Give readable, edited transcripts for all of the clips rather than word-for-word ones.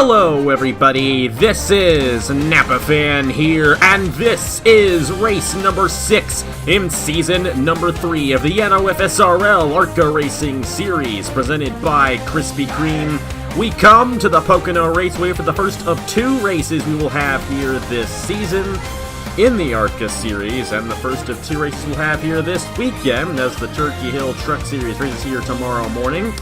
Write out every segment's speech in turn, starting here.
Hello everybody, this is Napa Fan here, and this is race number 6 in season number 3 of the NOFSRL ARCA Racing Series, presented by Krispy Kreme. We come to the Pocono Raceway for the first of 2 races we will have here this season in the ARCA Series, and the first of 2 races we'll have here this weekend as the Turkey Hill Truck Series races here tomorrow morning.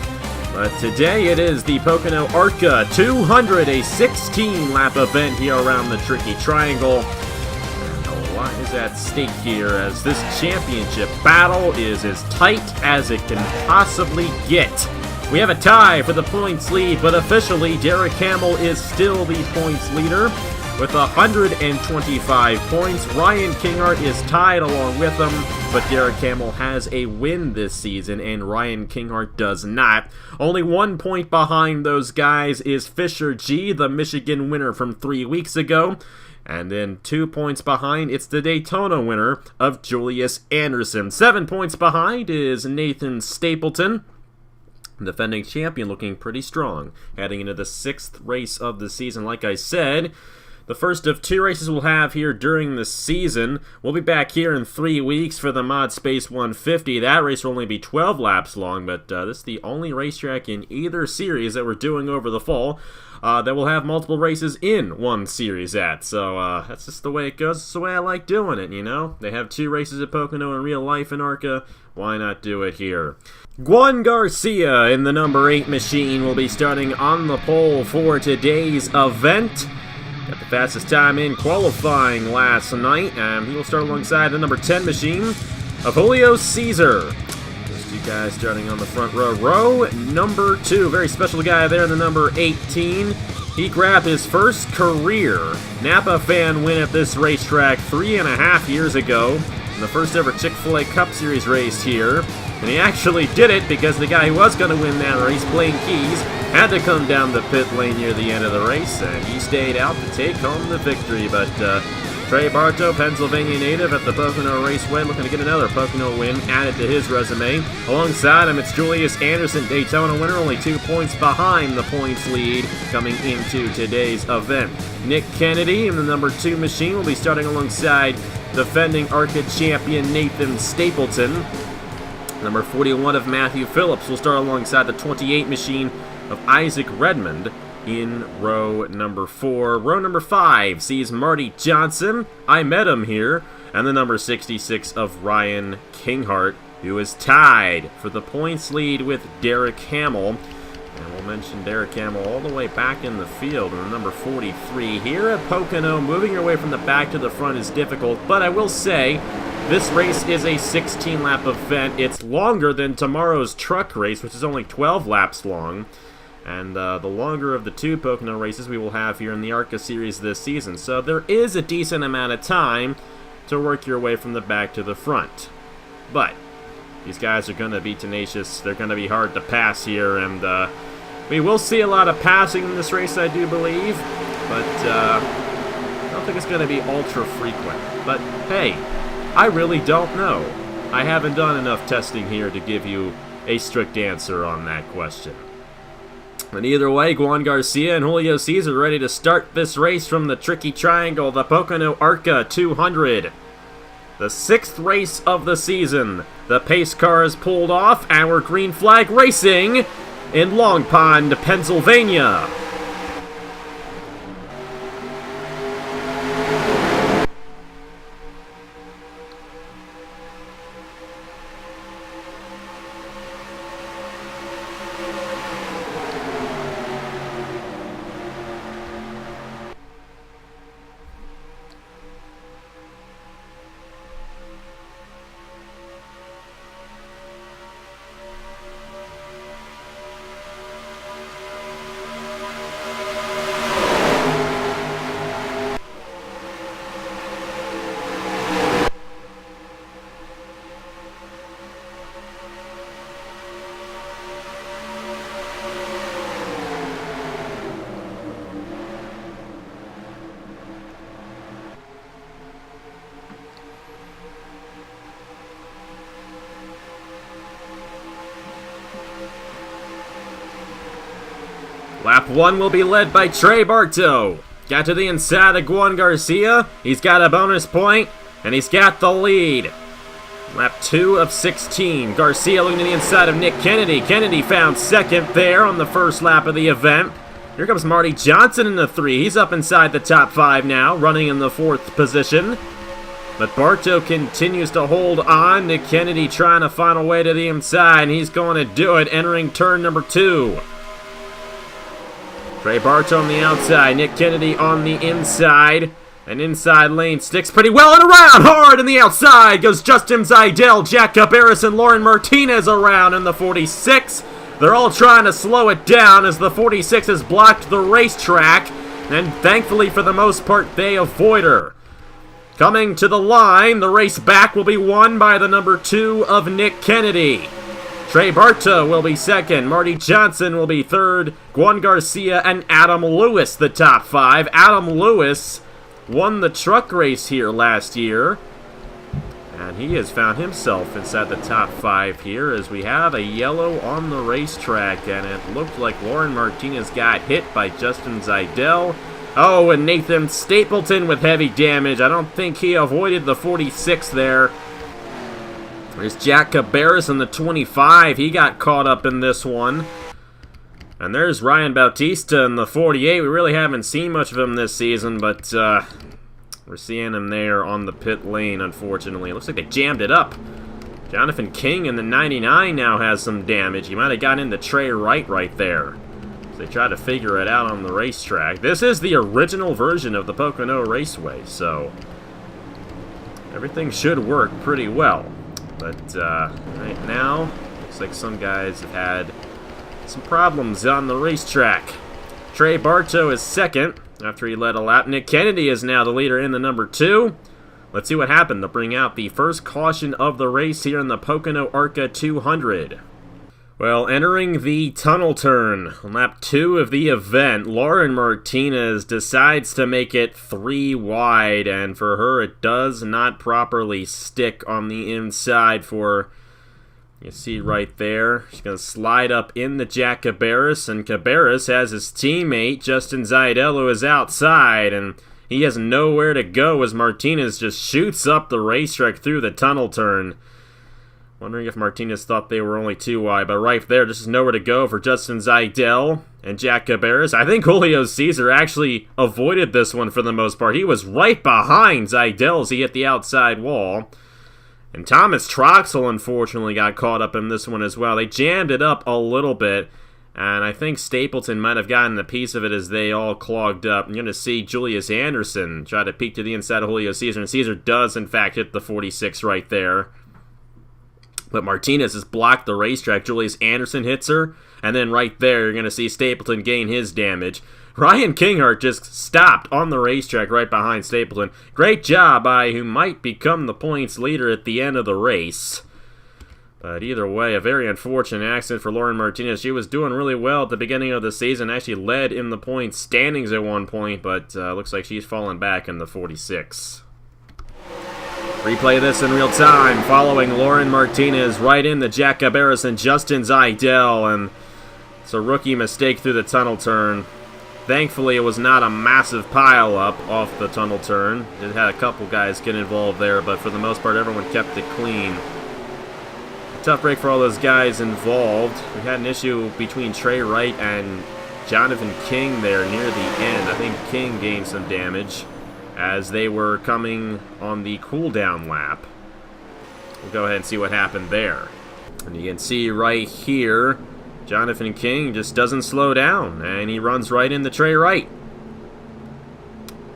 But today it is the Pocono ARCA 200, a 16-lap event here around the Tricky Triangle. And a lot is at stake here as this championship battle is as tight as it can possibly get. We have a tie for the points lead, but officially Derek Hamill is still the points leader with 125 points. Ryan Kinghart is tied along with him, but Derek Hamill has a win this season, and Ryan Kinghart does not. Only 1 point behind those guys is Fisher G, the Michigan winner from 3 weeks ago. And then 2 points behind, it's the Daytona winner of Julius Anderson. 7 points behind is Nathan Stapleton, defending champion, looking pretty strong, heading into the 6th race of the season. Like I said, the first of 2 races we'll have here during the season. We'll be back here in 3 weeks for the Mod Space 150. That race will only be 12 laps long, but this is the only racetrack in either series that we're doing over the fall that will have multiple races in one series at. So that's just the way it goes. It's the way I like doing it, you know? They have 2 races at Pocono in real life in ARCA. Why not do it here? Juan Garcia in the number 8 machine will be starting on the pole for today's event. Got the fastest time in qualifying last night, and he will start alongside the number 10 machine of Julio Caesar. Those 2 guys starting on the front row. Row number 2, very special guy there in the number 18. He grabbed his first career Napa Fan win at this racetrack 3.5 years ago in the first ever Chick-fil-A Cup Series race here. And he actually did it because the guy who was going to win that race, Blaine Keys, had to come down the pit lane near the end of the race, and he stayed out to take home the victory. But Trey Bartow, Pennsylvania native at the Pocono Raceway, looking to get another Pocono win added to his resume. Alongside him, it's Julius Anderson, Daytona winner, only 2 points behind the points lead coming into today's event. Nick Kennedy in the number 2 machine will be starting alongside defending ARCA champion Nathan Stapleton. Number 41 of Matthew Phillips will start alongside the 28 machine of Isaac Redmond in row number 4. Row number 5 sees Marty Johnson, I met him here, and the number 66 of Ryan Kinghart, who is tied for the points lead with Derek Hamill. And we'll mention Derek Hamill all the way back in the field in the number 43. Here at Pocono, moving your way from the back to the front is difficult, but I will say this race is a 16-lap event. It's longer than tomorrow's truck race, which is only 12 laps long, and the longer of the 2 Pocono races we will have here in the ARCA Series this season. So there is a decent amount of time to work your way from the back to the front. But these guys are going to be tenacious. They're going to be hard to pass here, and we will see a lot of passing in this race, I do believe, but I don't think it's going to be ultra frequent. But hey, I really don't know. I haven't done enough testing here to give you a strict answer on that question. And either way, Juan Garcia and Julio Caesar ready to start this race from the Tricky Triangle, the Pocono ARCA 200. The 6th race of the season. The pace car is pulled off, and we're green flag racing in Long Pond, Pennsylvania. Lap 1 will be led by Trey Bartow. Got to the inside of Juan Garcia. He's got a bonus point, and he's got the lead. Lap 2 of 16. Garcia looking to the inside of Nick Kennedy. Kennedy found second there on the first lap of the event. Here comes Marty Johnson in the 3. He's up inside the top 5 now, running in the 4th position. But Bartow continues to hold on. Nick Kennedy trying to find a way to the inside, and he's going to do it, entering turn number 2. Trey Bartow on the outside, Nick Kennedy on the inside. An inside lane sticks pretty well and around hard in the outside goes Justin Zaidel, Jack Cabarrus, and Lauren Martinez around in the 46. They're all trying to slow it down as the 46 has blocked the racetrack, and thankfully for the most part they avoid her. Coming to the line, the race back will be won by the number 2 of Nick Kennedy. Trey Bartow will be second, Marty Johnson will be third, Juan Garcia and Adam Lewis the top 5. Adam Lewis won the truck race here last year, and he has found himself inside the top 5 here as we have a yellow on the racetrack, and it looked like Lauren Martinez got hit by Justin Zaidel. Oh, and Nathan Stapleton with heavy damage. I don't think he avoided the 46 there. There's Jack Cabarrus in the 25. He got caught up in this one. And there's Ryan Bautista in the 48. We really haven't seen much of him this season, but we're seeing him there on the pit lane, unfortunately. It looks like they jammed it up. Jonathan King in the 99 now has some damage. He might have got into Trey right there. So they try to figure it out on the racetrack. This is the original version of the Pocono Raceway, so everything should work pretty well. But right now, looks like some guys have had some problems on the racetrack. Trey Bartow is second after he led a lap. Nick Kennedy is now the leader in the number 2. Let's see what happened to bring out the first caution of the race here in the Pocono ARCA 200. Well, entering the tunnel turn on lap 2 of the event, Lauren Martinez decides to make it 3 wide, and for her it does not properly stick on the inside for, you see right there, she's going to slide up in the Jack Cabarrus, and Cabarrus has his teammate, Justin Zaidel, who is outside, and he has nowhere to go as Martinez just shoots up the racetrack through the tunnel turn. Wondering if Martinez thought they were only 2 wide, but right there, just nowhere to go for Justin Zaidel and Jack Cabarrus. I think Julio Cesar actually avoided this one for the most part. He was right behind Zaidel as he hit the outside wall. And Thomas Troxel, unfortunately, got caught up in this one as well. They jammed it up a little bit, and I think Stapleton might have gotten a piece of it as they all clogged up. You're going to see Julius Anderson try to peek to the inside of Julio Cesar, and Cesar does, in fact, hit the 46 right there. But Martinez has blocked the racetrack. Julius Anderson hits her, and then right there, you're going to see Stapleton gain his damage. Ryan Kinghart just stopped on the racetrack right behind Stapleton. Great job by who might become the points leader at the end of the race. But either way, a very unfortunate accident for Lauren Martinez. She was doing really well at the beginning of the season, actually led in the points standings at one point, but looks like she's fallen back in the 46. Replay this in real time, following Lauren Martinez right in the Jack Cabarrus and Justin Zaidel, and it's a rookie mistake through the tunnel turn. Thankfully, it was not a massive pile-up off the tunnel turn. It had a couple guys get involved there, but for the most part, everyone kept it clean. A tough break for all those guys involved. We had an issue between Trey Wright and Jonathan King there near the end. I think King gained some damage as they were coming on the cooldown lap. We'll go ahead and see what happened there. And you can see right here, Jonathan King just doesn't slow down, and he runs right into Trey Wright.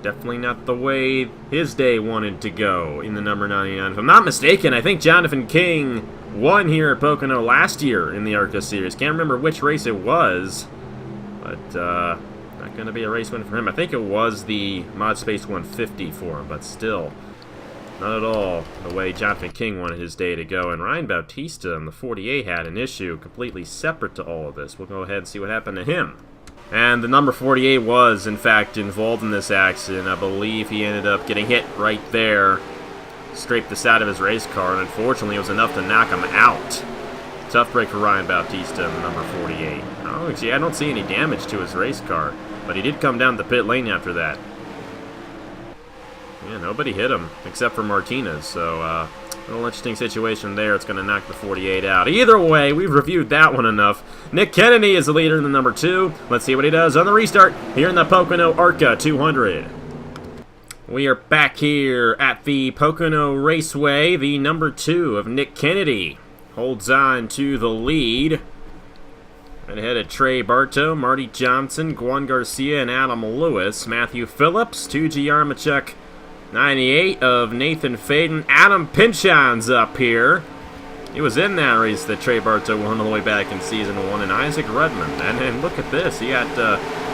Definitely not the way his day wanted to go in the number 99. If I'm not mistaken, I think Jonathan King won here at Pocono last year in the ARCA Series. Can't remember which race it was, but not going to be a race win for him. I think it was the Mod Space 150 for him, but still, not at all the way Jonathan King wanted his day to go. And Ryan Bautista in the 48 had an issue completely separate to all of this. We'll go ahead and see what happened to him. And the number 48 was, in fact, involved in this accident. I believe he ended up getting hit right there, scraped the side of his race car, and unfortunately it was enough to knock him out. Tough break for Ryan Bautista in the number 48. I don't see any damage to his race car, but he did come down the pit lane after that. Yeah, nobody hit him except for Martinez, so a little interesting situation there. It's going to knock the 48 out. Either way, we've reviewed that one enough. Nick Kennedy is the leader in the number 2. Let's see what he does on the restart here in the Pocono ARCA 200. We are back here at the Pocono Raceway. The number 2 of Nick Kennedy holds on to the lead. Right ahead of Trey Bartow, Marty Johnson, Juan Garcia, and Adam Lewis. Matthew Phillips, 2G Armachek 98 of Nathan Faden. Adam Pinchon's up here. He was in that race that Trey Bartow won all the way back in Season 1, and Isaac Redmond. And look at this. He got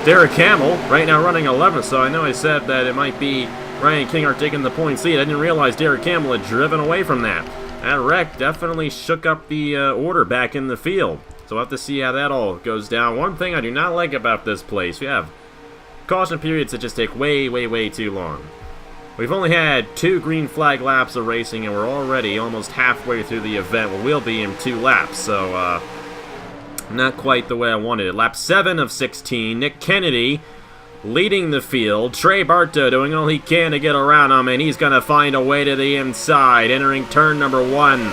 Derek Hamill right now running 11th, so I know I said that it might be Ryan Kinghart taking the points lead. I didn't realize Derek Hamill had driven away from that. That wreck definitely shook up the order back in the field. So we'll have to see how that all goes down. One thing I do not like about this place, we have caution periods that just take way, way, way too long. We've only had 2 green flag laps of racing, and we're already almost halfway through the event. Well, we'll be in 2 laps, so not quite the way I wanted it. Lap 7 of 16, Nick Kennedy leading the field. Trey Bartow doing all he can to get around him, and he's going to find a way to the inside, entering turn number 1.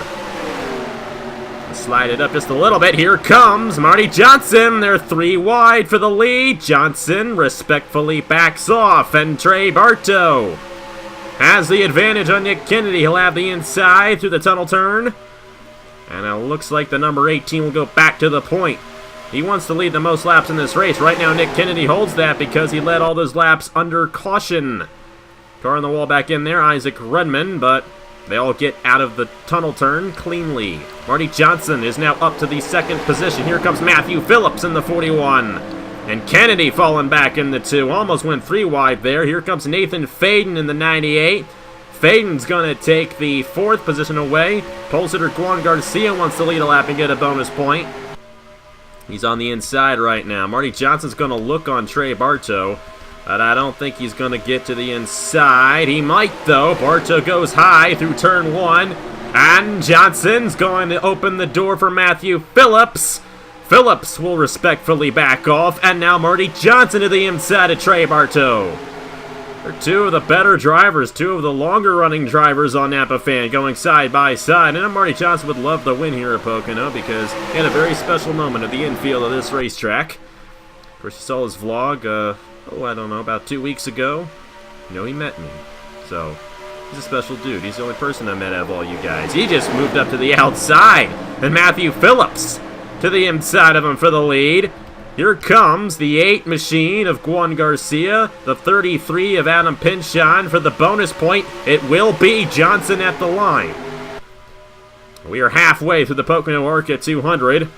Slide it up just a little bit. Here comes Marty Johnson. They're 3 wide for the lead. Johnson respectfully backs off, and Trey Bartow has the advantage on Nick Kennedy. He'll have the inside through the tunnel turn. And it looks like the number 18 will go back to the point. He wants to lead the most laps in this race. Right now, Nick Kennedy holds that because he led all those laps under caution. Car on the wall back in there, Isaac Redmond, but they all get out of the tunnel turn cleanly. Marty Johnson is now up to the 2nd position. Here comes Matthew Phillips in the 41. And Kennedy falling back in the 2. Almost went 3 wide there. Here comes Nathan Faden in the 98. Faden's going to take the 4th position away. Pole sitter Juan Garcia wants to lead a lap and get a bonus point. He's on the inside right now. Marty Johnson's going to look on Trey Bartow, but I don't think he's going to get to the inside. He might, though. Bartow goes high through turn 1. And Johnson's going to open the door for Matthew Phillips. Phillips will respectfully back off, and now Marty Johnson to the inside of Trey Bartow. They're 2 of the better drivers, 2 of the longer-running drivers on Napa Fan going side by side. And Marty Johnson would love the win here at Pocono because he had a very special moment at the infield of this racetrack. Of course, you saw his vlog, I don't know, about 2 weeks ago. You know, he met me. So, he's a special dude. He's the only person I met out of all you guys. He just moved up to the outside. And Matthew Phillips to the inside of him for the lead. Here comes the 8 machine of Juan Garcia, the 33 of Adam Pinchon for the bonus point. It will be Johnson at the line. We are halfway through the Pocono ARCA 200.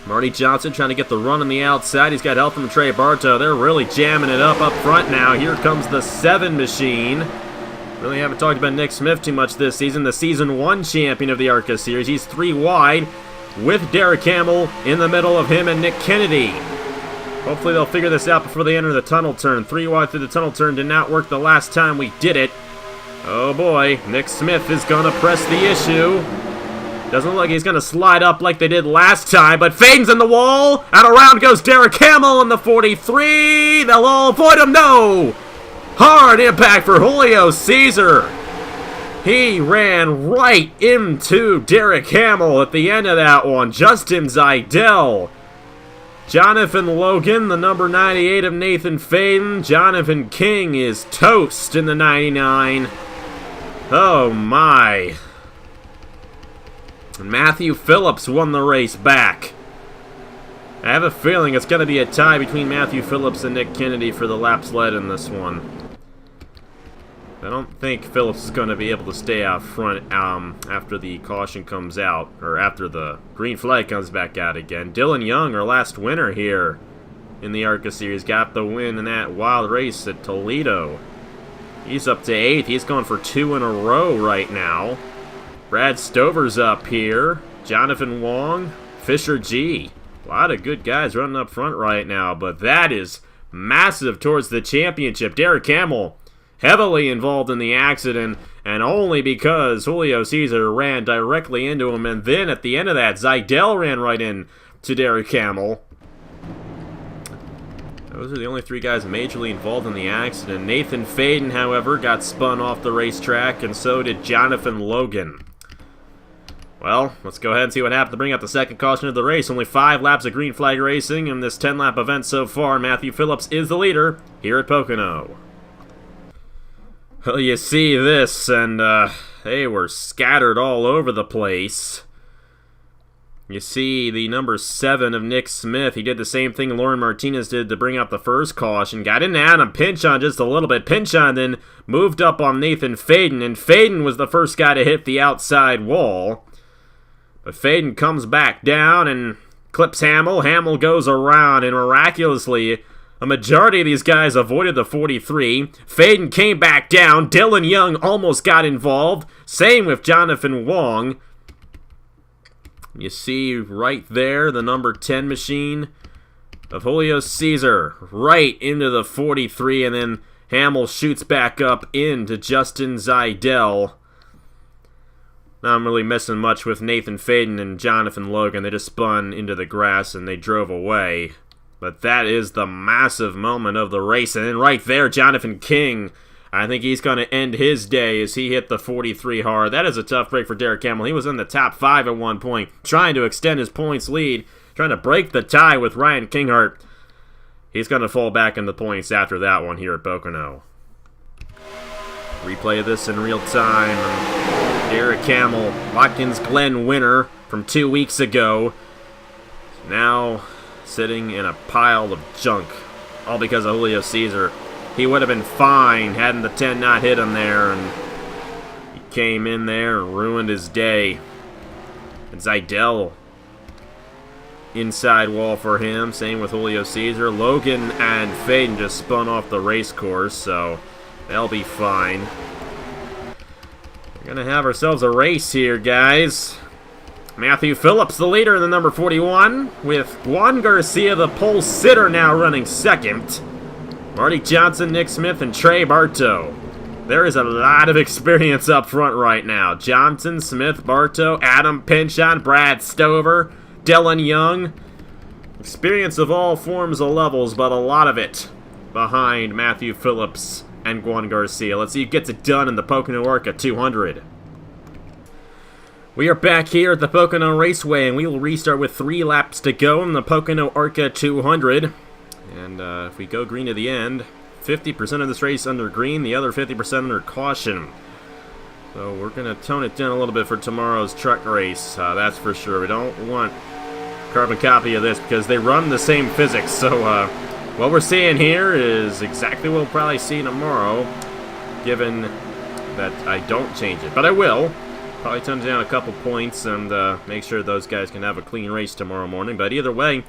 Marty Johnson trying to get the run on the outside. He's got help from Trey Bartow. They're really jamming it up front now. Here comes the 7 machine. Really haven't talked about Nick Smith too much this season. The Season 1 champion of the ARCA Series. He's 3 wide with Derek Hamill in the middle of him and Nick Kennedy. Hopefully they'll figure this out before they enter the tunnel turn. 3 wide through the tunnel turn did not work the last time we did it. Oh boy, Nick Smith is going to press the issue. Doesn't look like he's going to slide up like they did last time, but Faden's in the wall, and around goes Derek Hamill in the 43. They'll all avoid him. No! Hard impact for Julio Caesar. He ran right into Derek Hamill at the end of that one. Justin Zeidel. Jonathan Logan, the number 98 of Nathan Faden. Jonathan King is toast in the 99. Oh my. Matthew Phillips won the race back. I have a feeling it's going to be a tie between Matthew Phillips and Nick Kennedy for the laps led in this one. I don't think Phillips is going to be able to stay out front after the caution comes out, or after the green flag comes back out again. Dylan Young, our last winner here in the ARCA Series, got the win in that wild race at Toledo. He's up to 8th. He's going for 2 in a row right now. Brad Stover's up here. Jonathan Wong, Fisher G. A lot of good guys running up front right now, but that is massive towards the championship. Derek Hamill heavily involved in the accident, and only because Julio Cesar ran directly into him, and then at the end of that, Zaidel ran right in to Derek Hamill. Those are the only 3 guys majorly involved in the accident. Nathan Faden, however, got spun off the racetrack, and so did Jonathan Logan. Well, let's go ahead and see what happened to bring out the second caution of the race. Only 5 laps of green flag racing in this 10-lap event so far. Matthew Phillips is the leader here at Pocono. Well, you see this, and they were scattered all over the place. You see the number 7 of Nick Smith. He did the same thing Lauren Martinez did to bring out the first caution. Got into Adam Pinchon just a little bit. Pinchon then moved up on Nathan Faden, and Faden was the first guy to hit the outside wall. But Faden comes back down and clips Hamill. Hamill goes around, and miraculously, a majority of these guys avoided the 43. Faden came back down. Dylan Young almost got involved. Same with Jonathan Wong. You see right there the number 10 machine of Julio Cesar right into the 43, and then Hamill shoots back up into Justin Zaidel. Not really missing much with Nathan Faden and Jonathan Logan. They just spun into the grass and they drove away. But that is the massive moment of the race. And then right there, Jonathan King, I think he's going to end his day as he hit the 43 hard. That is a tough break for Derek Hamill. He was in the top 5 at one point, trying to extend his points lead, trying to break the tie with Ryan Kinghart. He's going to fall back in the points after that one here at Pocono. Replay of this in real time. Derek Hamill, Watkins Glen winner from 2 weeks ago, now sitting in a pile of junk, all because of Julio Cesar. He would have been fine hadn't the 10 not hit him there, and he came in there and ruined his day. And Zaidel, inside wall for him, same with Julio Cesar. Logan and Faden just spun off the race course, so they'll be fine. We're going to have ourselves a race here, guys. Matthew Phillips, the leader in the number 41, with Juan Garcia, the pole sitter, now running second. Marty Johnson, Nick Smith, and Trey Bartow. There is a lot of experience up front right now. Johnson, Smith, Bartow, Adam Pinchon, Brad Stover, Dylan Young. Experience of all forms of levels, but a lot of it behind Matthew Phillips and Juan Garcia. Let's see who gets it done in the Pocono ARCA 200. We are back here at the Pocono Raceway, and we will restart with 3 laps to go in the Pocono ARCA 200. And if we go green to the end, 50% of this race under green, the other 50% under caution. So we're going to tone it down a little bit for tomorrow's truck race, that's for sure. We don't want carbon copy of this because they run the same physics. So what we're seeing here is exactly what we'll probably see tomorrow, given that I don't change it. But I will. Probably tone down a couple points and make sure those guys can have a clean race tomorrow morning. But either way,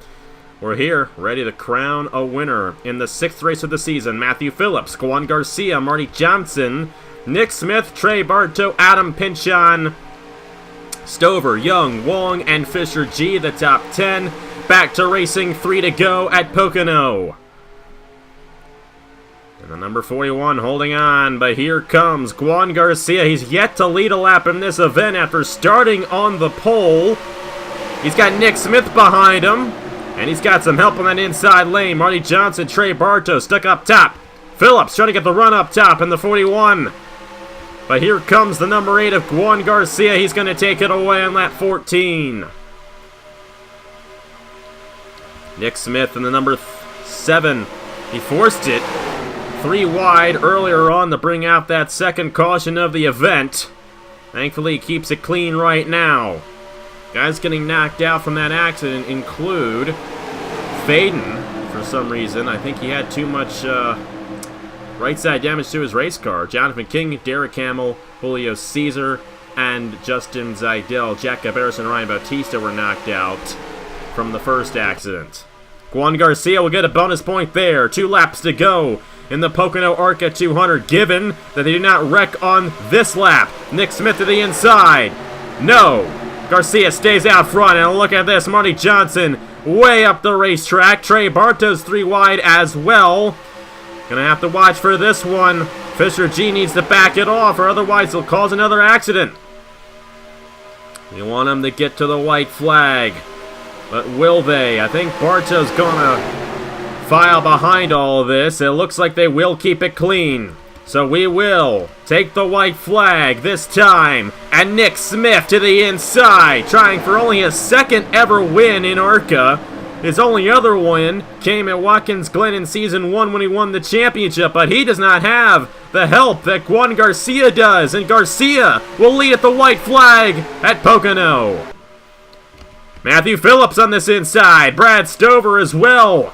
we're here, ready to crown a winner in the 6th race of the season. Matthew Phillips, Juan Garcia, Marty Johnson, Nick Smith, Trey Bartow, Adam Pinchon, Stover, Young, Wong, and Fisher G, the top 10. Back to racing, 3 to go at Pocono. And the number 41 holding on, but here comes Juan Garcia. He's yet to lead a lap in this event after starting on the pole. He's got Nick Smith behind him, and he's got some help on that inside lane. Marty Johnson, Trey Bartow stuck up top. Phillips trying to get the run up top in the 41. But here comes the number 8 of Juan Garcia. He's going to take it away on lap 14. Nick Smith in the number 7. He forced it 3 wide earlier on to bring out that second caution of the event. Thankfully, he keeps it clean right now. Guys getting knocked out from that accident include Faden, for some reason. I think he had too much right side damage to his race car. Jonathan King, Derek Hamill, Julio Cesar, and Justin Zaidel. Jack Cabarrus and Ryan Bautista were knocked out from the first accident. Juan Garcia will get a bonus point there. 2 laps to go in the Pocono ARCA 200, given that they did not wreck on this lap. Nick Smith to the inside. No. Garcia stays out front, and look at this. Marty Johnson way up the racetrack. Trey Bartow's 3 wide as well. Gonna have to watch for this one. Fisher G needs to back it off, or otherwise he'll cause another accident. You want him to get to the white flag. But will they? I think Barto's gonna file behind all of this. It looks like they will keep it clean. So we will take the white flag this time. And Nick Smith to the inside, trying for only his second ever win in ARCA. His only other win came at Watkins Glen in Season 1 when he won the championship, but he does not have the help that Juan Garcia does, and Garcia will lead at the white flag at Pocono. Matthew Phillips on this inside, Brad Stover as well.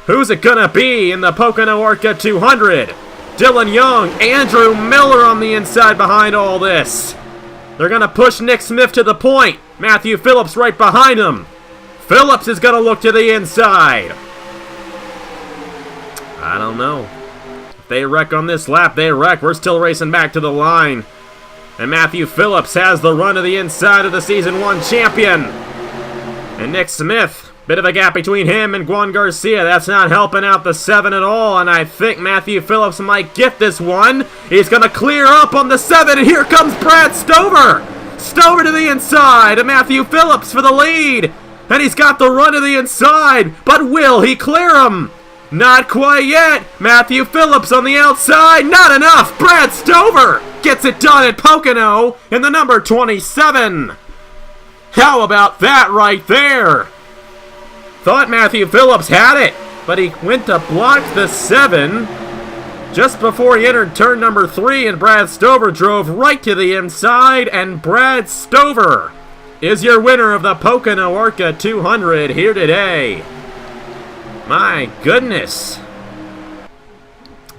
Who's it gonna be in the Pocono ARCA 200? Dylan Young, Andrew Miller on the inside behind all this. They're gonna push Nick Smith to the point. Matthew Phillips right behind him. Phillips is going to look to the inside. I don't know. If they wreck on this lap, they wreck. We're still racing back to the line. And Matthew Phillips has the run to the inside of the Season 1 champion. And Nick Smith, bit of a gap between him and Juan Garcia. That's not helping out the 7 at all. And I think Matthew Phillips might get this one. He's going to clear up on the 7. And here comes Brad Stover. Stover to the inside. And Matthew Phillips for the lead. And he's got the run to the inside, but will he clear him? Not quite yet. Matthew Phillips on the outside, not enough. Brad Stover gets it done at Pocono in the number 27. How about that right there? Thought Matthew Phillips had it, but he went to block the 7 just before he entered turn number 3, and Brad Stover drove right to the inside, and Brad Stover is your winner of the Pocono ARCA 200 here today. My goodness.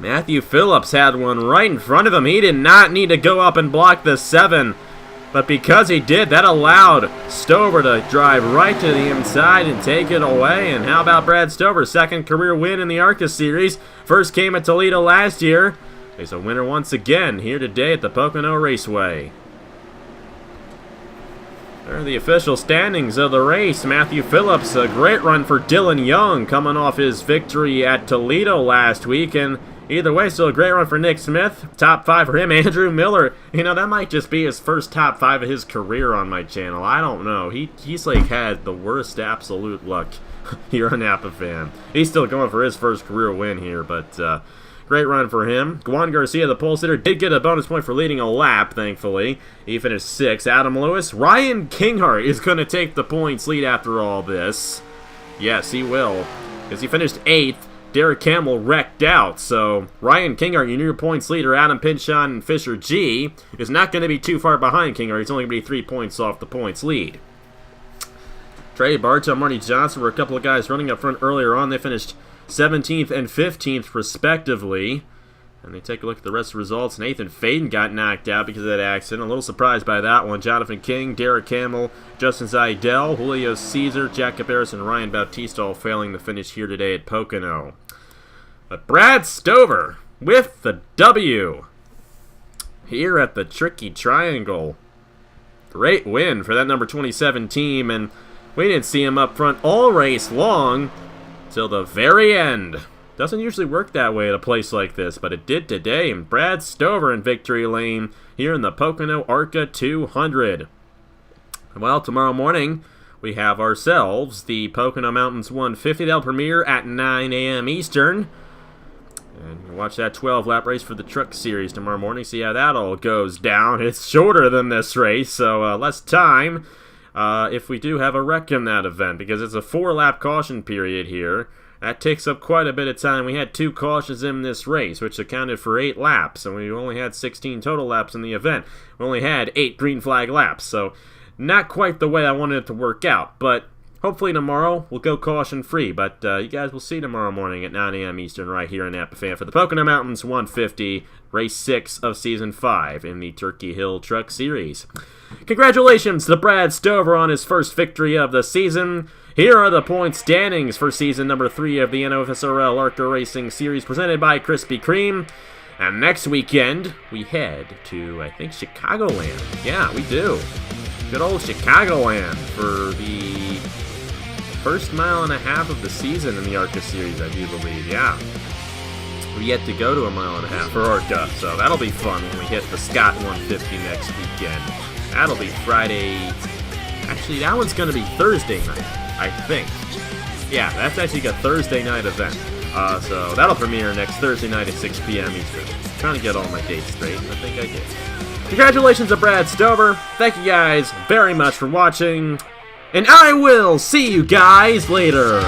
Matthew Phillips had one right in front of him. He did not need to go up and block the 7. But because he did, that allowed Stover to drive right to the inside and take it away. And how about Brad Stover? Second career win in the ARCA series. First came at Toledo last year. He's a winner once again here today at the Pocono Raceway. There are the official standings of the race. Matthew Phillips, a great run for Dylan Young coming off his victory at Toledo last week. And either way, still a great run for Nick Smith. Top 5 for him. Andrew Miller, you know, that might just be his first top 5 of his career on my channel. I don't know. He's like had the worst absolute luck here on Napa Fan. He's still going for his first career win here, but great run for him. Juan Garcia, the pole sitter, did get a bonus point for leading a lap, thankfully. He finished 6th. Adam Lewis. Ryan Kinghart is going to take the points lead after all this. Yes, he will, because he finished 8th. Derek Campbell wrecked out, so Ryan Kinghart, your new points leader, Adam Pinchon and Fisher G, is not going to be too far behind Kinghart. He's only going to be 3 points off the points lead. Trey Bartow, Marty Johnson were a couple of guys running up front earlier on. They finished 17th and 15th, respectively. And they take a look at the rest of the results. Nathan Faden got knocked out because of that accident. A little surprised by that one. Jonathan King, Derek Campbell, Justin Zidell, Julio Caesar, Jack Cabarrus, and Ryan Bautista all failing to finish here today at Pocono. But Brad Stover with the W here at the Tricky Triangle. Great win for that number 27 team, and we didn't see him up front all race long till the very end. Doesn't usually work that way at a place like this, but it did today. And Brad Stover in victory lane here in the Pocono ARCA 200. Well, tomorrow morning we have ourselves the Pocono Mountains 150. That'll premiere at 9 a.m. Eastern. And you can watch that 12-lap race for the Truck Series tomorrow morning. See how that all goes down. It's shorter than this race, so less time if we do have a wreck in that event, because it's a 4-lap caution period here. That takes up quite a bit of time. We had 2 cautions in this race, which accounted for 8 laps, and we only had 16 total laps in the event. We only had 8 green flag laps, so not quite the way I wanted it to work out, but hopefully tomorrow we'll go caution-free. But you guys will see tomorrow morning at 9 a.m. Eastern right here in Napa Fan for the Pocono Mountains 150, Race 6 of Season 5 in the Turkey Hill Truck Series. Congratulations to Brad Stover on his first victory of the season. Here are the point standings for season number 3 of the NOFSRL ARCA Racing Series presented by Krispy Kreme. And next weekend, we head to, I think, Chicagoland. Yeah, we do. Good old Chicagoland for the first mile and a half of the season in the ARCA Series, I do believe. Yeah. We yet to go to a mile and a half for ARCA, so that'll be fun when we hit the Scott 150 next weekend. That'll be Friday. Actually, that one's going to be Thursday night, I think. Yeah, that's actually a Thursday night event. So that'll premiere next Thursday night at 6 p.m. Eastern. Trying to get all my dates straight, and I think I did. Congratulations to Brad Stover. Thank you guys very much for watching. And I will see you guys later.